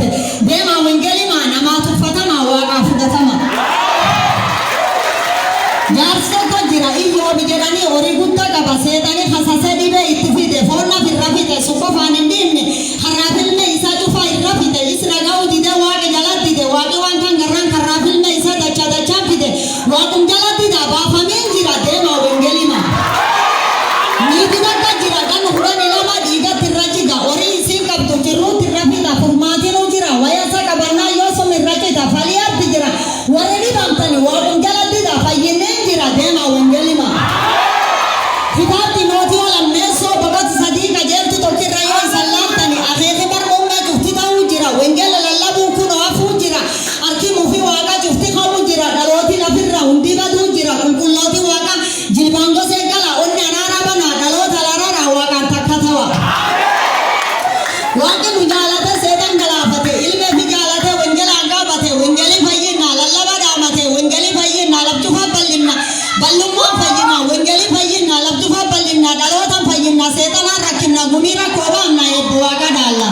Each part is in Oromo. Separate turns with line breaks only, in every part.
bate dema wengeli ma namatu fatama waqa fudatama yarso ko jira iyo bijerani ori gutta qaba setani khasase dibe ittifide fonna firrafide suqofan indinne harafil me isa jufa irrafide isra gaudi de waqe jalati de waqe wankan garran harafil me isa dacha dacha fide waqum jalati da ba famin jira dema wengeli ma ni dina ka jira kan hurani lama diga tirraji ga ori isin kabtu jirru tirrafida furmati no jira wayasa kabanna yoso mirraji da faliyat jira warani bamtani waqum jalati da fayine dema wengeli ma kitati noti wala meso bagat sadiqa jeltu to kirayo sallatani akhete bar umma juftita ujira wengela lallabu kuno afu jira arkimu fi waga jufti khawu jira daloti la firra undi badu jira kulkulloti waga jilbango se kala onna nara bana dalota larara waga takatawa waga nujalata sedan galafate ilme fi galate wengela agabate wengeli fayyina lallaba damate wengeli fayyina labjufa ballinna ballumma fayyina wengeli fayyina labjufa ballinna dalota fayyina setana rakkinna gumira kobamna ebbuwaga dalla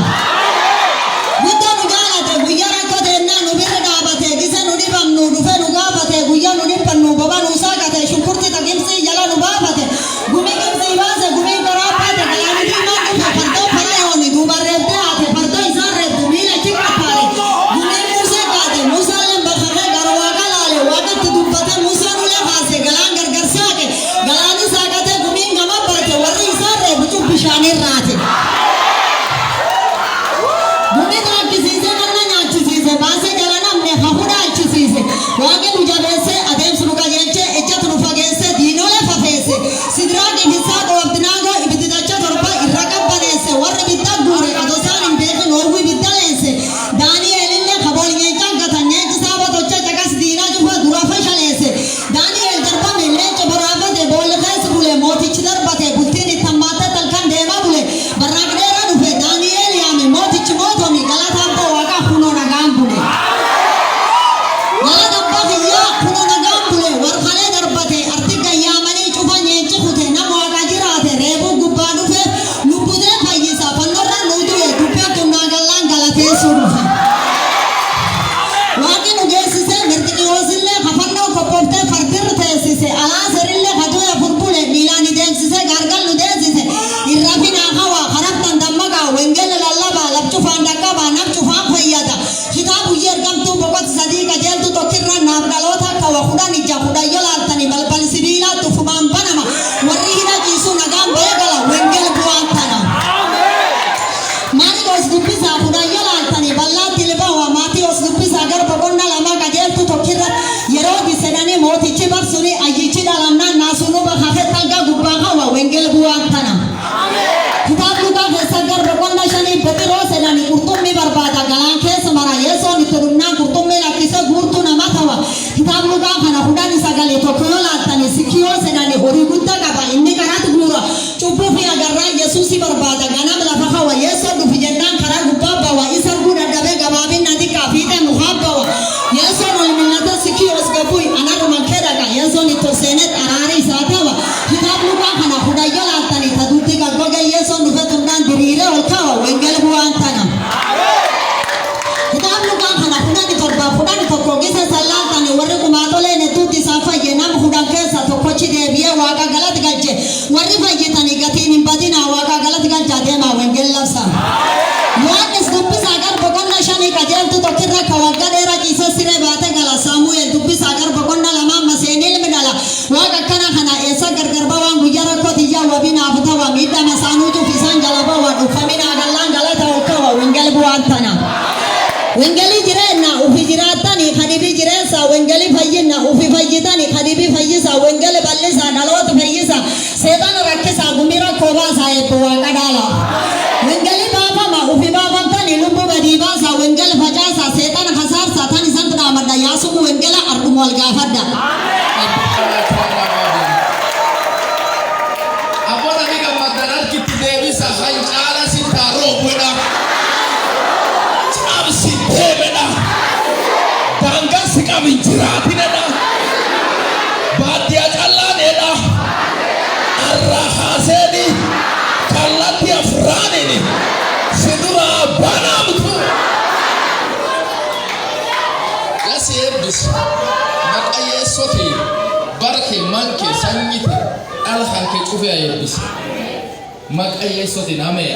gudda nugalate guyyara kotenna nubirra dabate gise nudibam nudufe nugabate guyya nudippannu boba nusagate shukurti tagimsi jala nubafate gumi gimsi base gumi korapate kalani dimandufe fardo farayoni dubarrebde ate fardo isarrebdu mila chikkapare gumi musegate musalem bakare garwaga lale wagatti dubbate musanule fase galan gargarsake galani sagate gumi ngamabbate warri isarrebdu cubbishanirrate gumi rakkisiise manna nyaachisiise baase jala namne hafuda achisiise waage nu jabeesse adeemsu nu qajeelche ejjatu nu fageesse diinole fafeesse sidraaqi fisaaqo abdinaago ibiddidacha torba irra qabbaneesse warri bidda guure adosaan hin beekin orgu ibidda leense daani'eelille kaboolnyeechan gatanyeechi saaba tocha cakas diina cufa dura fashaleesse daani'eel darbame leenco boraafate boolli keessa bule mootichi darbate bultiin ittammaate talkan deema bule barraaqdheera dhufe daani'eel yaame mootichi mootomi galata abbo waaqa kunoo nagaan bule galata abba kiyya kunoo nagaan bule warqalee darbate arti gayyaamanii cufa nyeenchi kute nama waaqa jiraate reebuu gubbaa dhufe lubbutee fayyisa fannorra nuutuye dubbee kunnaa gallaan galateessuu dhufe waaqi nu geessise mirxiqiyoosillee kafannoo koppoftee fardirra teessise alaaserillee katuya furbule miilaani deemsise gargal nu deessise irrafinaa hawaa karabtan dammagaa wengele lallabaa labcufaan dhaqqabaa naf cufaan fayyada kitaabuyyee ergamtuu boqoti sadii qajeeltu tokkirra naaf dhaloota akka wa kudhan ija kudhayyo laaltani balbal sibiilaattu fumaan banama warri hidha ciisuu nagaan beegala wengele bu'aan tana maali os dubbisaa kudhayyo laaltani ballaatti libawa maatii os dubbisaa garba qonna lama qajeeltu tokkirra yeroo disedhani mootichi barsuni ayyichi dhalannaan naasunu bakafee talga gubbaa hawa wengele bu'aan tana kitaab lukaa keessa garba qonna shanii bexiroo sedhani qurxummii barbaada galaan keessa mara yesoon itti dhumnaan qurxummii lakkise guurtuu nama tawa kitaab lukaa kana kudhani sagalee tokko yoo laattani sikkiyoo sedhani horii guddaa qaba inni kanaatti guura cubbuu fi agarraa yesuusi barbaada ganam lafa hawa yesoo dhufi jennaan karaa gubbaa bawa isa arguu dadhabee gabaabinna xiqqaa fiixee mukaa bawa yesoon ol millata sikkiyoos gabbui anarruman kedhaqa yesoon itti seenet araari isaa tawa kitaab lukaa kana kudhayyo laattani tadutti gaggoge yesoon dhufe tumnaan diriiree ol kawa wengele bu'aan tana kitaab lukaa kana kudhani torba kudhani tokko gise sallaaltani warri kumaatoleen hedduutti isaan fayye nama kudhan keessa tokkochi deebi'ee waaqa galati galche warri fayyitanii gatiin hin badinaa waaqa galati galchaa deemaa wengele labsa yohannis dubbisaa garba qonna shanii qajeeltu tokkirra ka wagga dheera ciise siree baate gala saamu'eel dubbisaa garba qonna lamaan maseenii ilmi dhala waaqa akkana kana eessa gargarba waan guyyaa rakkotiyyaa wabinaaf tawa miidhama isaanuu cuuf isaan jalaba waa dhuffaminaa gallaan galata ol kawa wengele bu'aan tana wengeli jireenna ufi jiraatani kadibi jireensa wengeli fayyinna ufi fayyitani kadibi fayyisa wengeli ballisa dhaloota fayyisa seexana rakkisa gumira koobaasa ebbo waaqa dhaala wengeli baafama ufi baafamtani lubbu badii baasa wengeli facaasa seexana kasaarsa tan isantu dhaamadha yaasumu wengela arduma wal gaafadha
abboota ni gammadan arkitti deebisa hancaala sittaa roobudha cabsi deemedha daangarsi qabin jiraatinedha baadiyyaa callaaneedha arraa haaseeni kallatti afraanini si duraa banaamtu Gasebis maqaye soti barke manke sanyite alhanke kufiya yebis maqaye soti name